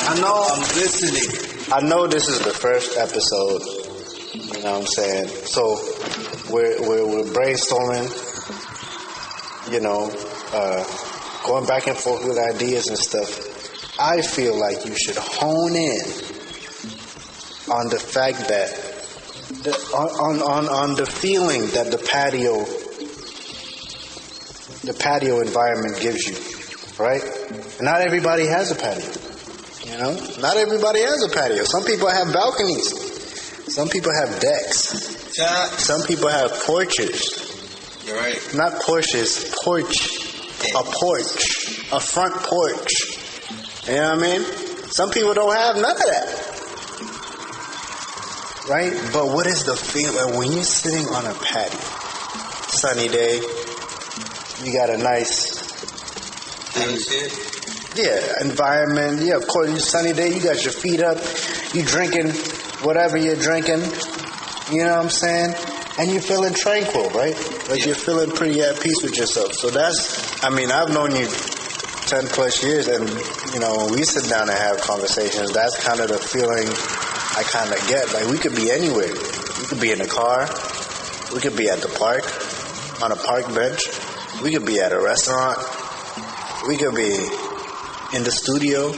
I know. I'm listening. I know this is the first episode. You know what I'm saying? So we're brainstorming. You know, going back and forth with ideas and stuff. I feel like you should hone in on the fact that on the feeling that the patio environment gives you, right? Not everybody has a patio, you know? Not everybody has a patio. Some people have balconies. Some people have decks. Some people have porches. You're right. Not Porsches, porch. A porch. A front porch. You know what I mean? Some people don't have none of that. Right? But what is the feeling when you're sitting on a patio? Sunny day. You got a nice environment. Yeah, of course, it's sunny day. You got your feet up. You drinking whatever you're drinking. You know what I'm saying? And you're feeling tranquil, right? Like you're feeling pretty at peace with yourself. So I've known you 10 plus years, and you know, when we sit down and have conversations, that's kind of the feeling I kind of get. Like, we could be anywhere. We could be in a car. We could be at the park, on a park bench. We could be at a restaurant. We could be in the studio.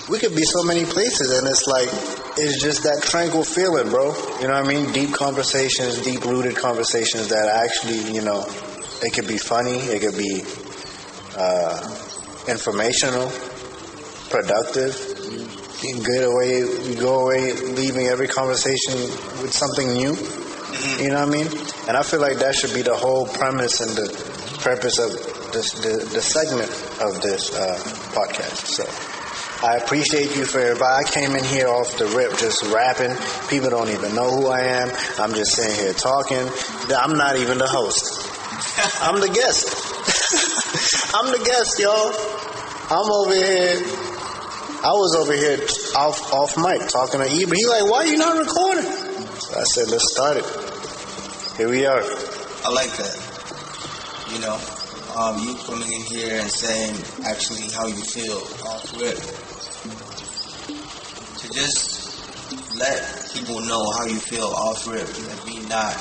We could be so many places, and it's like, it's just that tranquil feeling, bro. You know what I mean? Deep conversations, deep-rooted conversations that actually, you know, it could be funny, it could be informational, productive. You go away leaving every conversation with something new. You know what I mean? And I feel like that should be the whole premise and the purpose of the segment of this podcast. So I appreciate you for everybody. I came in here off the rip just rapping. People don't even know who I am. I'm just sitting here talking. I'm not even the host. I'm the guest. I'm the guest, y'all. I'm over here. I was over here off mic talking to Ebreezy. He like, why are you not recording? So I said, let's start it. Here we are. I like that. You know, you coming in here and saying actually how you feel off rip. To just let people know how you feel off rip and me not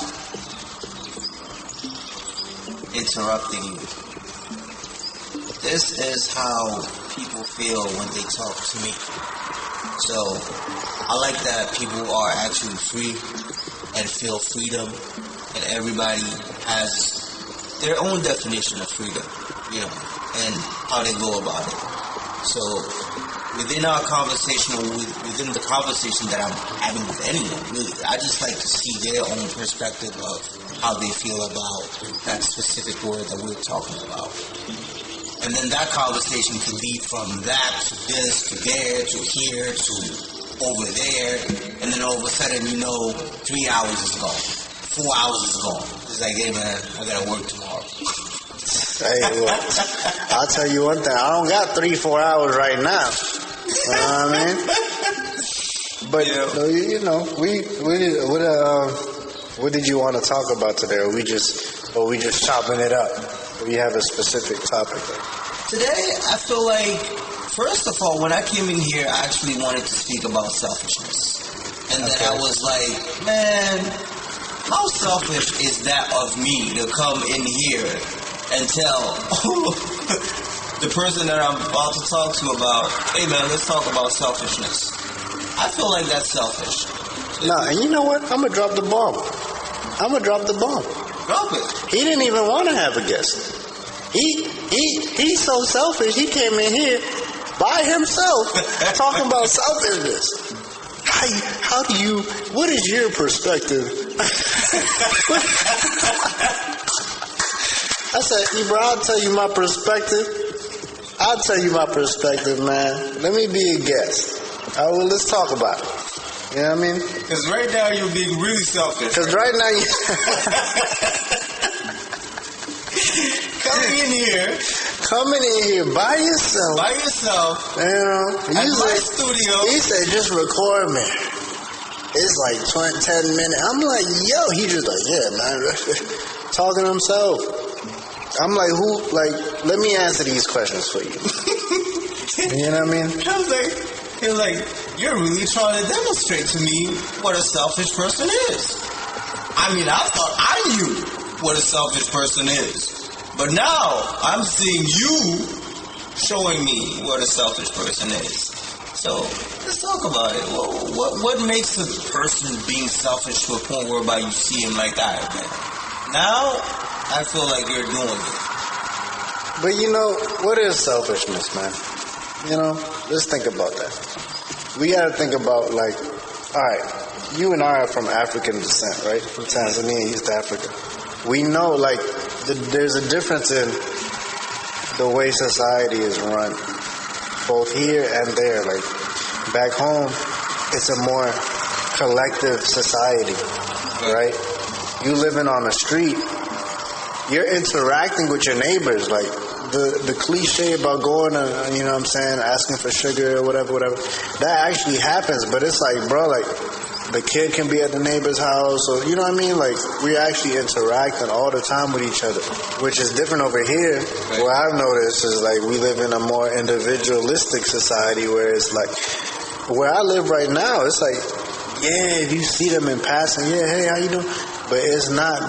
interrupting you. This is how people feel when they talk to me. So I like that people are actually free and feel freedom, and everybody has their own definition of freedom, you know, and how they go about it. So within our conversation, or within the conversation that I'm having with anyone, really, I just like to see their own perspective of how they feel about that specific word that we're talking about. And then that conversation can lead from that to this, to there, to here, to over there. And then all of a sudden, you know, 3 hours is gone. 4 hours is gone. It's like, hey man, I gotta work tomorrow. Hey, well, I'll tell you one thing. I don't got 3-4 hours right now. You know what I mean? But, you know, what did you want to talk about today? Or we just chopping it up? We have a specific topic. Today, I feel like, first of all, when I came in here, I actually wanted to speak about selfishness. And then I was like, man, how selfish is that of me to come in here and tell the person that I'm about to talk to about, hey man, let's talk about selfishness. I feel like that's selfish. Nah, and you know what? I'm going to drop the bomb. Drop it. He didn't even want to have a guest. He's so selfish. He came in here by himself talking about selfishness. How do you? What is your perspective? I said, bro, I'll tell you my perspective. Man. Let me be a guest. Well, let's talk about it. You know what I mean? Because right now you're being really selfish. Because right now you... Coming in here by yourself. You know, at my studio. He said, just record me. It's like 10 minutes. I'm like, yo. He just like, yeah, man. Talking to himself. I'm like, let me answer these questions for you. You know what I mean? He was like, you're really trying to demonstrate to me what a selfish person is. I mean, I thought I knew what a selfish person is. But now, I'm seeing you showing me what a selfish person is. So, let's talk about it. What makes a person being selfish to a point whereby you see him like that, man? Now, I feel like you're doing it. But you know, what is selfishness, man? You know, let's think about that. We gotta think about, like, alright, you and I are from African descent, right? From Tanzania, East Africa. We know, like, there's a difference in the way society is run, both here and there. Like, back home, it's a more collective society, right? You living on the street, you're interacting with your neighbors, like, the cliche about going and, you know what I'm saying, asking for sugar or whatever, that actually happens, but it's like, bro, like, the kid can be at the neighbor's house, or, you know what I mean, like, we're actually interacting all the time with each other, which is different over here. Right. What I've noticed is, like, we live in a more individualistic society, where it's like, where I live right now, it's like, yeah, if you see them in passing, yeah, hey, how you doing? But there's not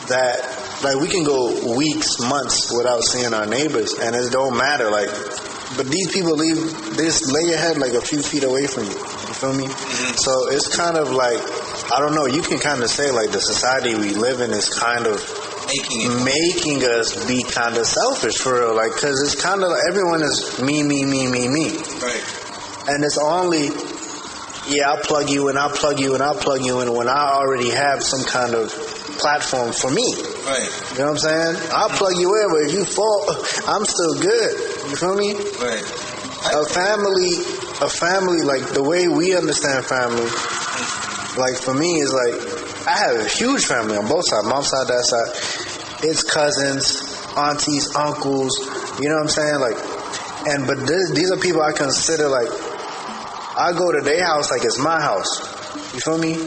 that. Like, we can go weeks, months without seeing our neighbors, and it don't matter. Like, but these people they just lay your head like a few feet away from you. You feel me? Mm-hmm. So it's kind of like, I don't know. You can kind of say, like, the society we live in is kind of making us be kind of selfish, for real. Like, because it's kind of like everyone is me. Right. And it's only, yeah, I'll plug you in, I'll plug you in, I'll plug you in when I already have some kind of platform for me. Right. You know what I'm saying? I'll plug you in, but if you fall, I'm still good. You feel me? Right. A family, like, the way we understand family, like, for me, is like, I have a huge family on both sides, mom's side, dad's side. It's cousins, aunties, uncles, you know what I'm saying? Like, but these are people I consider, like, I go to their house like it's my house. You feel me?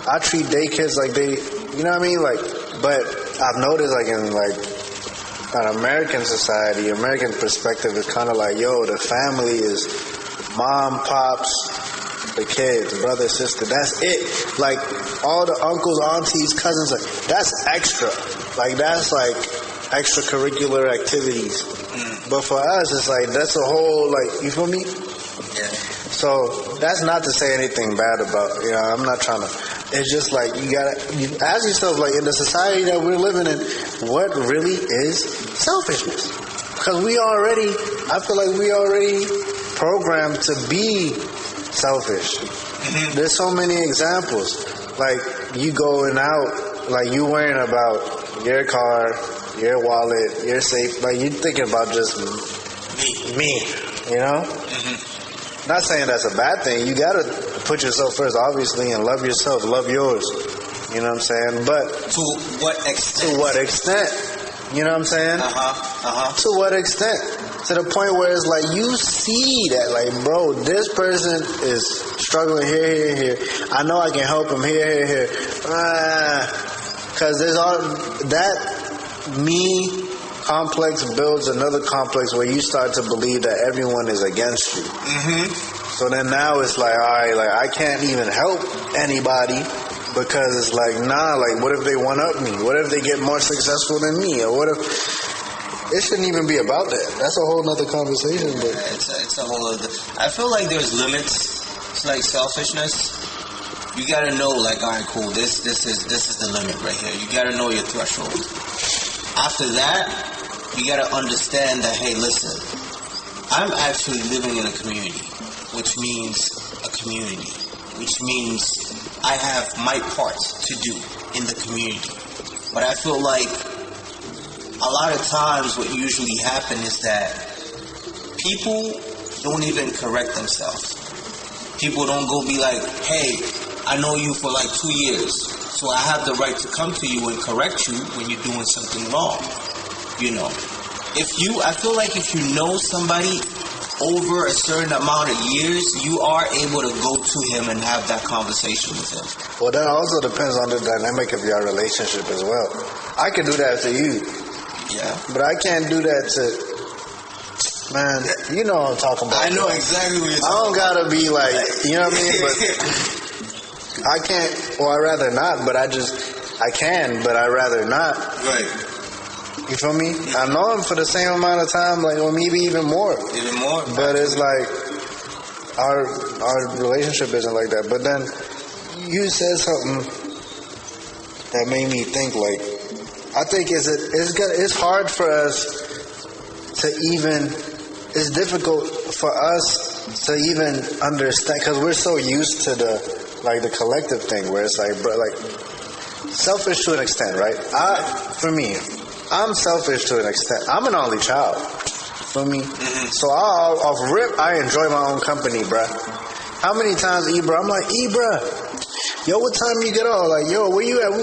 I treat their kids like they, you know what I mean? Like, but I've noticed, like, in, like, an American society, American perspective, it's kind of like, yo, the family is mom, pops, the kids, brother, sister. That's it. Like, all the uncles, aunties, cousins, like, that's extra. Like, that's like extracurricular activities. But for us, it's like, that's a whole, like, you feel me? Yeah. So that's not to say anything bad about, you know, I'm not trying to. It's just like, you ask yourself, like, in the society that we're living in, what really is selfishness? Because I feel like we already programmed to be selfish. Mm-hmm. There's so many examples. Like, you going out, like, you worrying about your car, your wallet, your safe, like, you thinking about just me, you know? Mm-hmm. Not saying that's a bad thing. You gotta put yourself first, obviously, and love yourself, love yours. You know what I'm saying? But to what extent? To what extent? You know what I'm saying? To what extent? To the point where it's like, you see that, like, bro, this person is struggling here. I know I can help him here. Because there's all that me complex builds another complex where you start to believe that everyone is against you. Mm-hmm. So then now it's like, all right, like, I can't even help anybody because it's like, nah, like, what if they one up me? What if they get more successful than me? Or what if... It shouldn't even be about that. That's a whole nother conversation. But it's a whole other... I feel like there's limits to, like, selfishness. You gotta know, like, all right, cool, this is the limit right here. You gotta know your threshold. After that, you gotta understand that, hey, listen, I'm actually living in a community, which means I have my part to do in the community. But I feel like a lot of times what usually happens is that people don't even correct themselves. People don't go be like, hey, I know you for like 2 years, so I have the right to come to you and correct you when you're doing something wrong. You know, I feel like if you know somebody over a certain amount of years, you are able to go to him and have that conversation with him. Well, that also depends on the dynamic of your relationship as well. I can do that to you. Yeah. But I can't do that to, Man, you know what I'm talking about. I know exactly what you're I talking don't about. gotta be like, you know what I mean? But I can't, or I'd rather not, but I can, but I'd rather not. Right. You feel me? I know him for the same amount of time, like, or maybe even more. Even more. But it's like, our relationship isn't like that. But then, you said something that made me think, like, I think it's hard for us to even, it's difficult for us to even understand, because we're so used to the collective thing, where it's like, bro, like, selfish to an extent, right? For me, I'm selfish to an extent. I'm an only child. For me, so off rip, I enjoy my own company, bruh. How many times, Ebra? I'm like, Ebra, yo, what time you get off? Like, yo, where you at?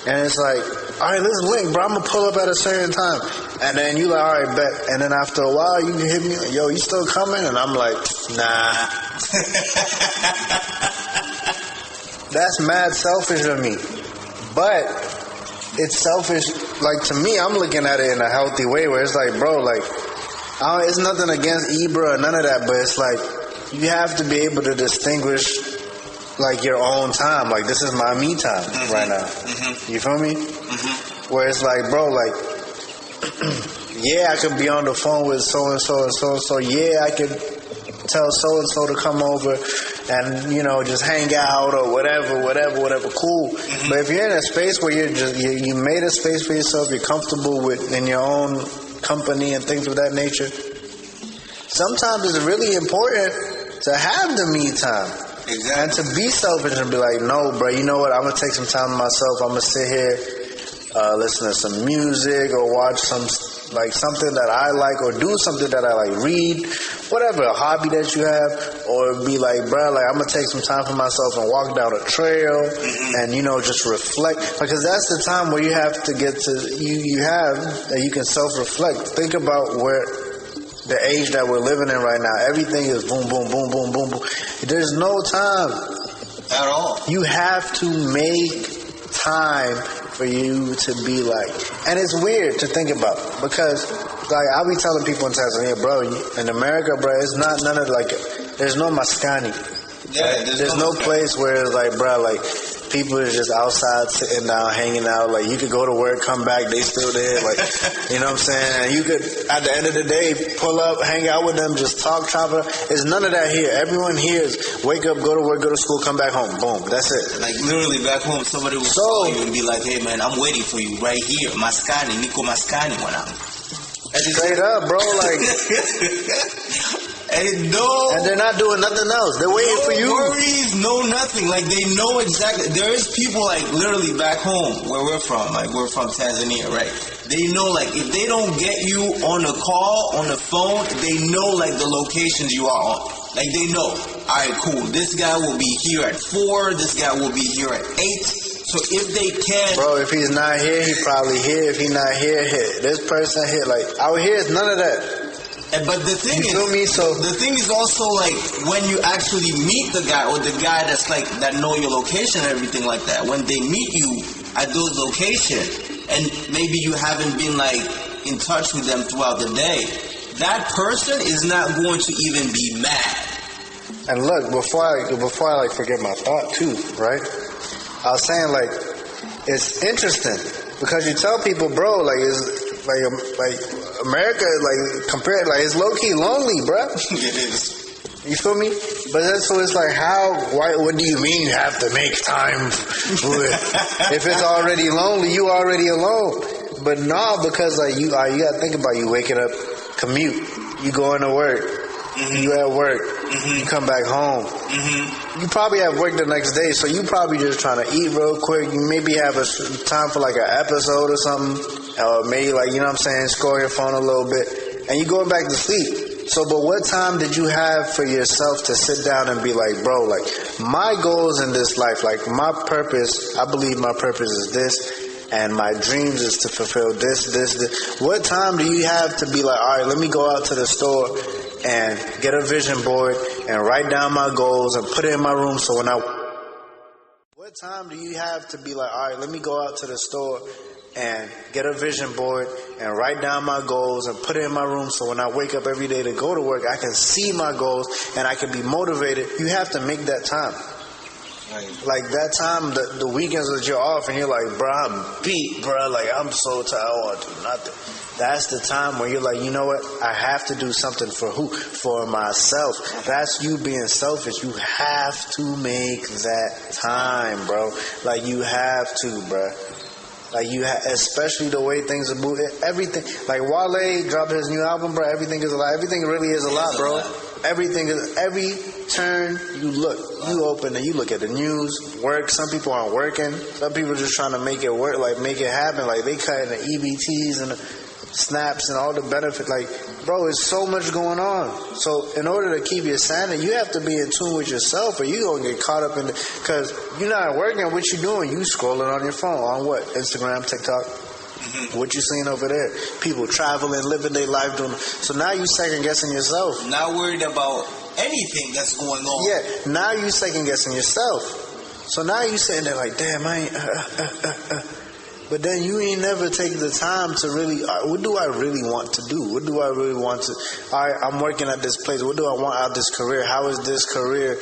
And it's like, all right, let's link, bro. I'm gonna pull up at a certain time. And then you like, all right, bet. And then after a while, you can hit me, like, yo, you still coming? And I'm like, nah. That's mad selfish of me. But it's selfish, like, to me, I'm looking at it in a healthy way, where it's like, bro, like, it's nothing against Ebra or none of that, but it's like, you have to be able to distinguish, like, your own time. Like, this is my me time right now. You feel me? Where it's like, bro, like, yeah, I could be on the phone with so-and-so and so-and-so. Yeah, I could tell so-and-so to come over and, you know, just hang out or whatever, cool. But if you're in a space where you made a space for yourself, you're comfortable in your own company and things of that nature, sometimes it's really important to have the me time. Exactly. And to be selfish and be like, no, bro, you know what? I'm going to take some time to myself. I'm going to sit here, listen to some music or watch something that I like, or do something that I like, read, whatever, a hobby that you have, or be like, bro, like, I'm going to take some time for myself and walk down a trail and, you know, just reflect. Because that's the time where you have to get to, you can self-reflect. Think about the age that we're living in right now. Everything is boom, boom, boom, boom, boom, boom. There's no time at all. You have to make time for you to be like, and it's weird to think about, because, like, I'll be telling people in Tanzania, bro, in America, bro, it's not none of, like, there's no maskani. Yeah, there's no place where it's like, bro, like, people is just outside sitting down, hanging out. Like, you could go to work, come back, they still there. Like, you know what I'm saying? And you could, at the end of the day, pull up, hang out with them, just talk, chop it up. It's none of that here. Everyone here is wake up, go to work, go to school, come back home. Boom. That's it. Like, literally back home, somebody will call you and be like, hey, man, I'm waiting for you right here. Maskani, Nico Maskani went out. Straight up, bro. Like, and they're not doing nothing else. They're waiting for you. No worries, no nothing. Like, they know exactly. There is people, like, literally back home where we're from. Like, we're from Tanzania, right? They know, like, if they don't get you on a call, on the phone, they know, like, the locations you are on. Like, they know. All right, cool. This guy will be here at 4. This guy will be here at 8. So if they can... Bro, if he's not here, he probably here. If he's not here, hit. This person here. Like, out here is none of that. But the thing you feel me? So the thing is also, like, when you actually meet the guy, or the guy that's like that know your location and everything like that, when they meet you at those locations, and maybe you haven't been like in touch with them throughout the day, that person is not going to even be mad. And look, before I like forget my thought too, right? I was saying, like, it's interesting because you tell people, bro, like, it's like America, like, compared, like, it's low-key lonely, bruh. It is. You feel me? But that's so it's like, what do you mean you have to make time for it? If it's already lonely, you already alone. But no, because, like, you gotta think about, you waking up, commute, you going to work, you at work, you come back home. You probably have work the next day, so you probably just trying to eat real quick. You maybe have a time for like an episode or something, or maybe, like, you know what I'm saying, score your phone a little bit, and you going back to sleep. So, but what time did you have for yourself to sit down and be like, bro, like, my goals in this life, like, my purpose, I believe my purpose is this, and my dreams is to fulfill this. What time do you have to be like, all right, let me go out to the store and get a vision board and write down my goals and put it in my room, what time do you have to be like, all right, let me go out to the store and get a vision board and write down my goals and put it in my room so when I wake up every day to go to work, I can see my goals and I can be motivated. You have to make that time. Right. Like that time, the weekends that you're off and you're like, bro, I'm beat, bro. Like, I'm so tired. I want to do nothing. That's the time where you're like, you know what? I have to do something for who? For myself. That's you being selfish. You have to make that time, bro. Like, you have to, bro. Like, especially the way things are moving. Everything. Like, Wale dropped his new album, bro. Everything is a lot. Everything really is a lot, bro. Everything is, every turn you look, you open and you look at the news, work. Some people aren't working. Some people are just trying to make it work, like make it happen. Like, they cutting the EBTs and the snaps and all the benefits. Like, bro, it's so much going on. So in order to keep your sanity, you have to be in tune with yourself, or you gonna get caught up in because you're not working. What you doing? You scrolling on your phone on what? Instagram, TikTok. Mm-hmm. What you seeing over there? People traveling, living their life, doing. So now you second guessing yourself. Not worried about anything that's going on. Yeah. Now you second guessing yourself. So now you sitting there like, damn, I ain't. But then you ain't never take the time to really, what do I really want to do? What do I really want to, I'm working at this place. What do I want out of this career? How is this career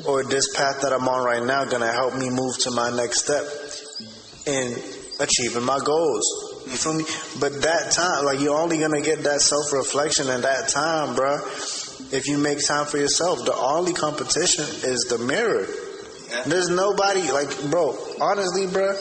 or this path that I'm on right now going to help me move to my next step in achieving my goals? You feel me? But that time, like, you're only going to get that self-reflection in that time, bro, if you make time for yourself. The only competition is the mirror. Yeah. There's nobody, like, bro, honestly, bro,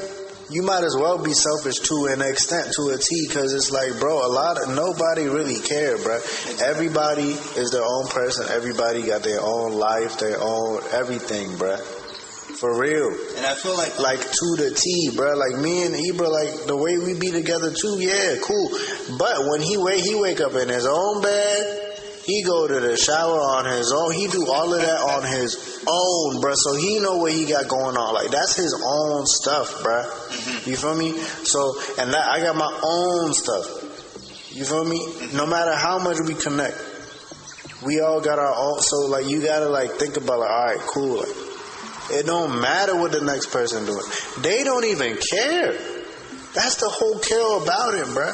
you might as well be selfish to an extent, to a T, because it's like, bro, nobody really care, bro. Everybody is their own person. Everybody got their own life, their own everything, bro. For real. And I feel like to the T, bro. Like me and Ebra, like the way we be together too, yeah, cool. But when he wake up in his own bed, he go to the shower on his own. He do all of that on his own, bro. So he know what he got going on. Like, that's his own stuff, bro. You feel me? So, and that, I got my own stuff. You feel me? No matter how much we connect, we all got our own. So, like, you gotta, like, think about, like, all right, cool. Like, it don't matter what the next person doing. They don't even care. That's the whole kill about it, bro.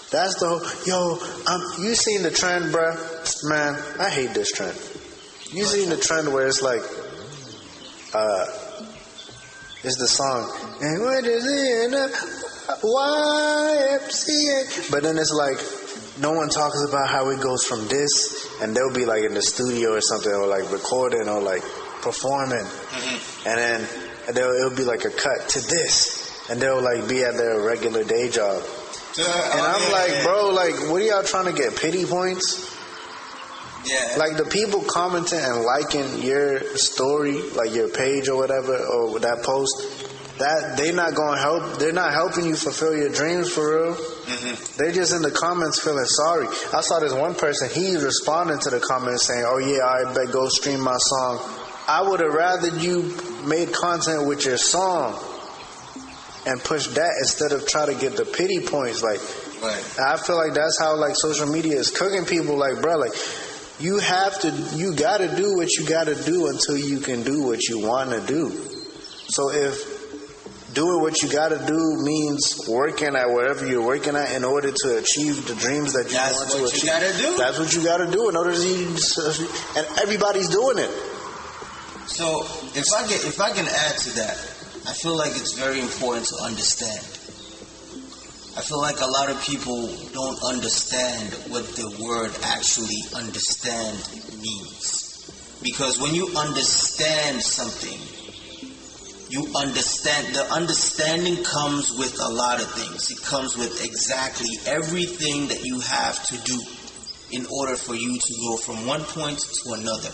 That's the whole, you seen the trend, bruh? Man, I hate this trend. You seen the trend where it's like, it's the song, and what is it? YMCA. But then it's like, no one talks about how it goes from this, and they'll be like in the studio or something, or like recording, or like performing. Mm-hmm. And then it'll be like a cut to this, and they'll like be at their regular day job. And I'm like, bro, like, what are y'all trying to get? Pity points? Yeah. Like, the people commenting and liking your story, like your page or whatever, or that post, that they not going to help. They're not helping you fulfill your dreams for real. Mm-hmm. They're just in the comments feeling sorry. I saw this one person, he's responding to the comments saying, oh yeah, I bet go stream my song. I would have rather you made content with your song and push that instead of try to get the pity points. Like, right. I feel like that's how, like, social media is cooking people. Like, bro, like, you gotta do what you gotta do until you can do what you want to do. So if doing what you gotta do means working at whatever you're working at in order to achieve the dreams that you want to achieve, that's what you gotta do in order to, and everybody's doing it. So if I can add to that, I feel like it's very important to understand. I feel like a lot of people don't understand what the word actually understand means. Because when you understand something, you understand, the understanding comes with a lot of things. It comes with exactly everything that you have to do in order for you to go from one point to another.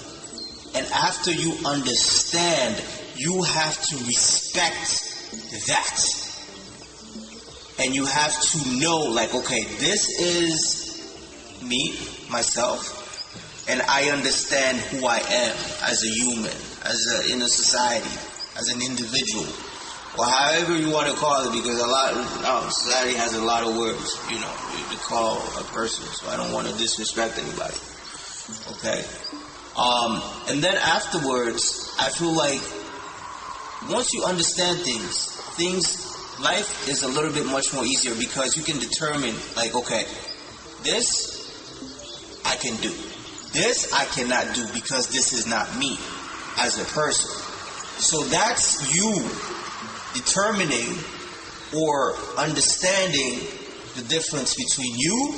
And after you understand, you have to respect that. And you have to know, like, okay, this is me, myself, and I understand who I am as a human, in a society, as an individual, or however you want to call it, because society has a lot of words, to call a person, so I don't want to disrespect anybody. Okay? And then afterwards, I feel like once you understand things life is a little bit much more easier because you can determine, like, okay, this I can do. This I cannot do because this is not me as a person. So that's you determining or understanding the difference between you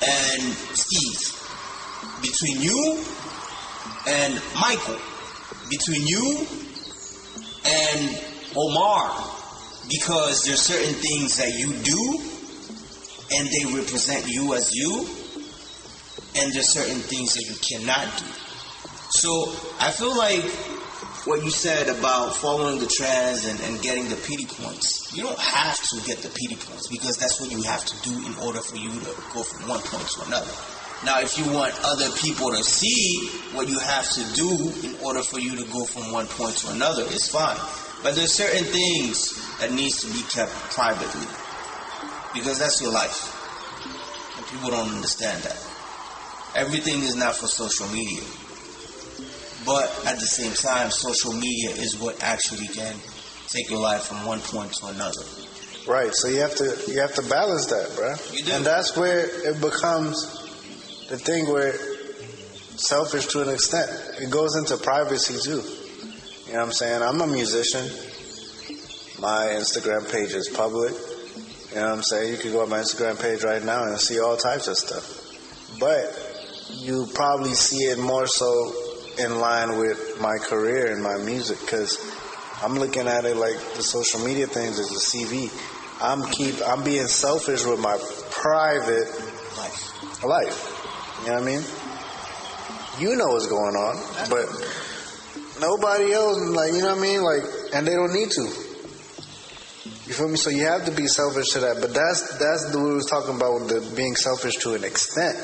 and Steve, between you and Michael, between you and Omar, because there's certain things that you do and they represent you as you, and there's certain things that you cannot do. So I feel like what you said about following the trends and getting the pity points, you don't have to get the pity points because that's what you have to do in order for you to go from one point to another. Now, if you want other people to see what you have to do in order for you to go from one point to another, it's fine. But there's certain things that needs to be kept privately because that's your life. And people don't understand that. Everything is not for social media. But at the same time, social media is what actually can take your life from one point to another. Right. So you have to balance that, bro. You do. And that's where it becomes the thing where selfish to an extent. It goes into privacy too. You know what I'm saying? I'm a musician. My Instagram page is public. You know what I'm saying? You can go on my Instagram page right now and see all types of stuff. But you probably see it more so in line with my career and my music because I'm looking at it like the social media things as a CV. I'm being selfish with my private life. You know what I mean? You know what's going on, but nobody else, like, you know what I mean? Like, and they don't need to. You feel me? So you have to be selfish to that. But that's what we was talking about with the being selfish to an extent.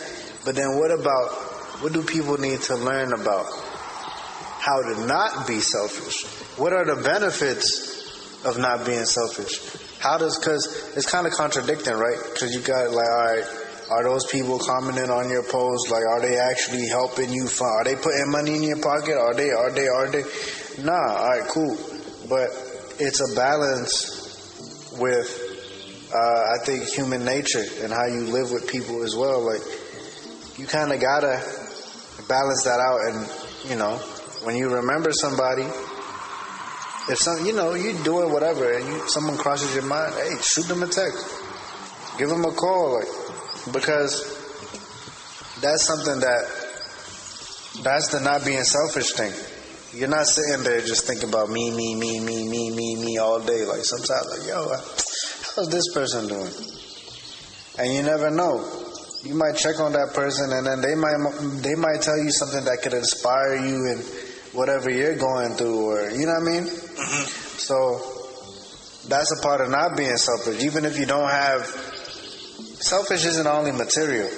But then what do people need to learn about? How to not be selfish. What are the benefits of not being selfish? Because it's kind of contradicting, right? Because you got, like, all right, are those people commenting on your post? Like, are they actually helping you? Are they putting money in your pocket? Are they? Nah, all right, cool. But it's a balance with, I think, human nature and how you live with people as well. Like, you kind of got to balance that out. And, you know, when you remember somebody, if you're doing whatever and someone crosses your mind, hey, shoot them a text. Give them a call. Like, because that's something that's the not being selfish thing. You're not sitting there just thinking about me all day. Like, sometimes, like, yo, how's this person doing? And you never know. You might check on that person, and then they might tell you something that could inspire you in whatever you're going through, or, you know what I mean? Mm-hmm. So that's a part of not being selfish. Even if you don't have, selfish isn't only material.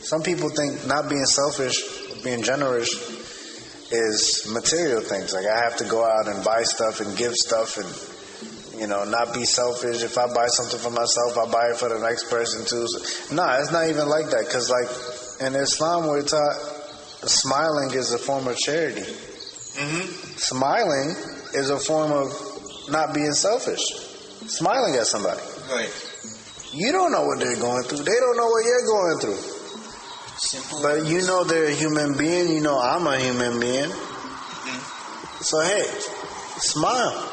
Some people think not being selfish, being generous, is material things. Like, I have to go out and buy stuff and give stuff and, you know, not be selfish. If I buy something for myself, I buy it for the next person too. So, no, it's not even like that. Because, like, in Islam, we're taught smiling is a form of charity. Mm-hmm. Smiling is a form of not being selfish. Smiling at somebody. Right. You don't know what they're going through. They don't know what you're going through. Simple. But you know they're a human being. You know I'm a human being. Mm-hmm. So, hey, smile.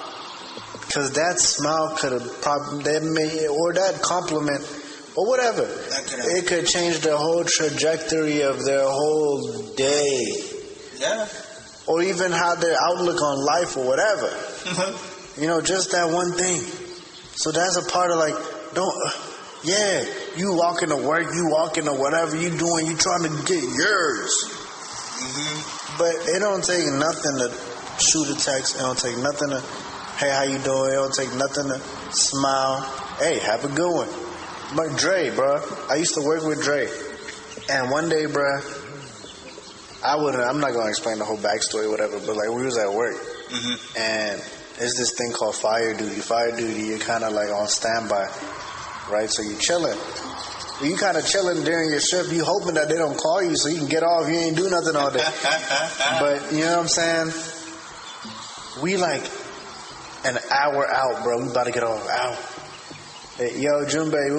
Because that smile could have probably, or that compliment, or whatever. It could change the whole trajectory of their whole day. Yeah. Or even how their outlook on life or whatever. Mm-hmm. You know, just that one thing. So that's a part of, like, you walking to work, you walking to whatever you doing, you trying to get yours. Mm-hmm. But it don't take nothing to shoot a text. It don't take nothing to, hey, how you doing? It don't take nothing to smile. Hey, have a good one. But Dre, bro, I used to work with Dre. And one day, bro, I'm not going to explain the whole backstory or whatever, but, like, we was at work. Mm-hmm. And there's this thing called fire duty. Fire duty, you're kind of, like, on standby, right? So you're chilling. You kind of chilling during your shift. You hoping that they don't call you so you can get off. You ain't do nothing all day. But, you know what I'm saying? We, like, an hour out, bro. We about to get off. Out. Hey, yo, Junbei,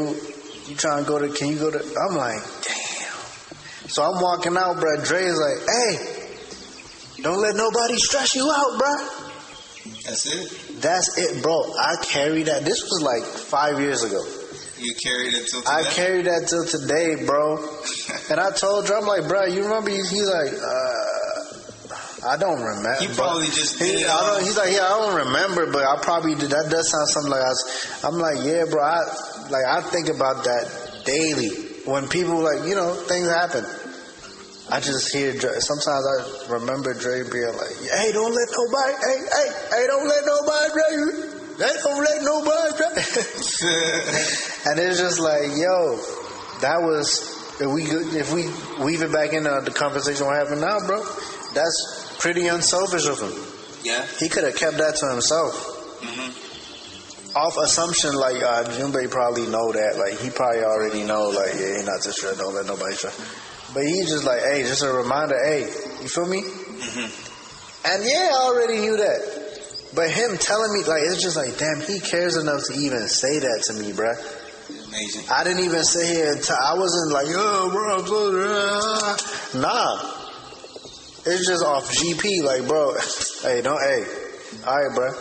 you trying to go to? Can you go to? I'm like, damn. So I'm walking out, bro. Dre's like, hey, don't let nobody stress you out, bro. That's it. That's it, bro. I carried that. This was like 5 years ago. You carried it till today? I carried that till today, bro. And I told Dre, I'm like, bro, you remember? He's like, I don't remember. He probably just did it. He's like, yeah, I don't remember, but I probably did. That does sound something like I'm like, yeah, bro. I think about that daily. When people things happen. I just hear Dre. Sometimes I remember Dre being like, hey, don't let nobody, hey, don't let nobody, Dre. Don't let nobody, Dre. And it's just like, yo, that was, if we weave it back into the conversation we're having now, bro, that's pretty unselfish of him. Yeah. He could have kept that to himself. Mm-hmm. Off assumption, like, Junbei probably know that. Like, he probably already know, like, yeah, he not too sure, don't let nobody try. But he just like, hey, just a reminder, hey, you feel me? Mm-hmm. And yeah, I already knew that. But him telling me, like, it's just like, damn, he cares enough to even say that to me, bruh. Amazing. I didn't even sit here and I wasn't like, oh, bro, I'm so... Nah. It's just off GP, like, bro, hey, all right, bro.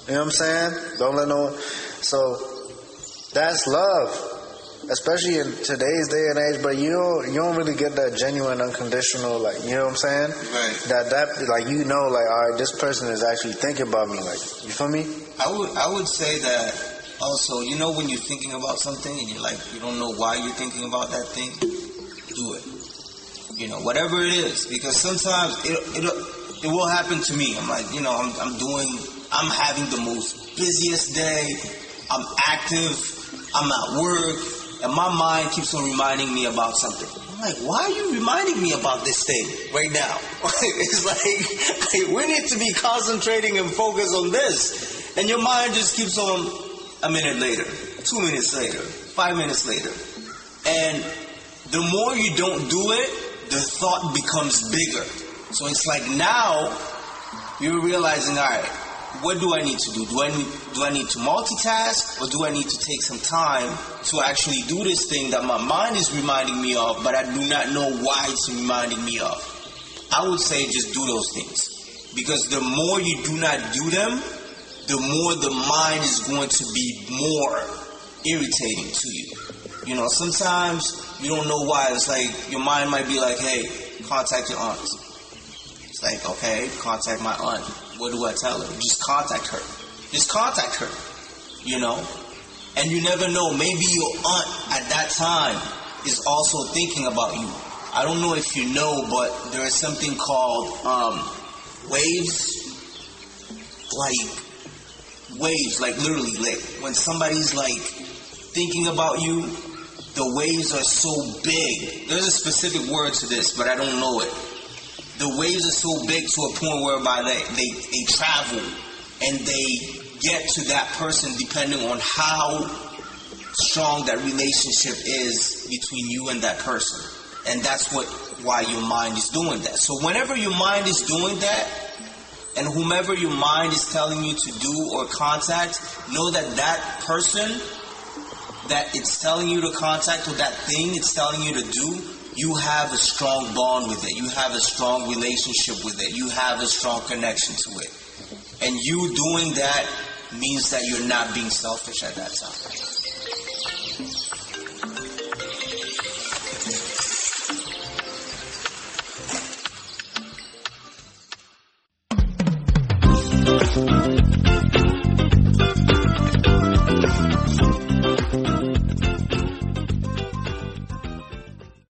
You know what I'm saying? Don't let no one... So, that's love. Especially in today's day and age, but you don't really get that genuine, unconditional, like, you know what I'm saying? Right. That like, you know, like, all right, this person is actually thinking about me, like, you feel me? I would say that also, when you're thinking about something and you're like, you don't know why you're thinking about that thing, do it. Whatever it is, because sometimes it will happen to me. I'm like, I'm having the most busiest day. I'm active. I'm at work. And my mind keeps on reminding me about something. I'm like, why are you reminding me about this thing right now? It's like, we need to be concentrating and focused on this. And your mind just keeps on a minute later, 2 minutes later, 5 minutes later. And the more you don't do it, the thought becomes bigger. So it's like now you're realizing, all right, what do I need to do? Do I need to multitask, or do I need to take some time to actually do this thing that my mind is reminding me of, but I do not know why it's reminding me of? I would say just do those things, because the more you do not do them, the more the mind is going to be more irritating to you. Sometimes you don't know why. It's like your mind might be like, hey, contact your aunt. It's like, okay, contact my aunt. What do I tell her? Just contact her. And you never know. Maybe your aunt at that time is also thinking about you. I don't know if you know, but there is something called waves. Like literally, like when somebody's like thinking about you, the waves are so big. There's a specific word to this, but I don't know it. The waves are so big to a point whereby they travel and they get to that person depending on how strong that relationship is between you and that person. And that's why your mind is doing that. So whenever your mind is doing that, and whomever your mind is telling you to do or contact, know that person that it's telling you to contact, or that thing it's telling you to do, you have a strong bond with it. You have a strong relationship with it. You have a strong connection to it. And you doing that means that you're not being selfish at that time.